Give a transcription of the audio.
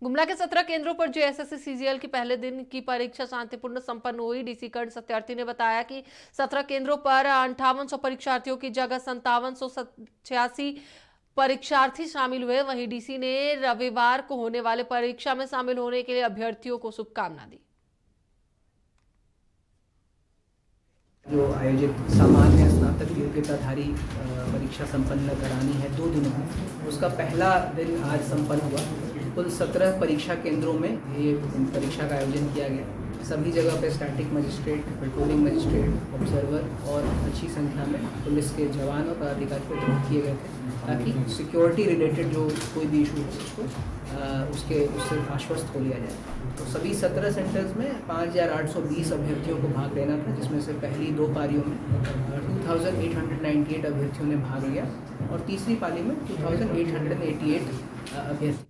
गुमला के 17 केंद्रों पर जेएसएससी सीजीएल की पहले दिन की परीक्षा शांतिपूर्ण संपन्न हुई। डीसी कर्ण सत्यार्थी ने बताया कि 17 केंद्रों पर 5800 परीक्षार्थियों की जगह 5786 परीक्षार्थी शामिल हुए। वहीं डीसी ने रविवार को होने वाले परीक्षा में शामिल होने के लिए अभ्यर्थियों को शुभकामना दी। जो आयोजित सामान्य स्नातक योग्यताधारी परीक्षा संपन्न करानी है 2 दिनों में, उसका पहला दिन आज संपन्न हुआ। कुल 17 परीक्षा केंद्रों में ये परीक्षा का आयोजन किया गया। सभी जगह पे static magistrate, patrolling magistrate, observer और अच्छी संख्या में पुलिस के जवान और पदाधिकारी को तैनात किए गए थे, ताकि सिक्योरिटी रिलेटेड जो कोई भी इशू हो उससे आश्वस्त हो लिया जाए। तो सभी 17 सेंटर्स में 5820 अभ्यर्थियों को भाग लेना था, जिसमें से पहली 2 पारियों में 2898 अभ्यर्थियों ने भाग लिया और तीसरी पाली में 2888 अभ्यर्थी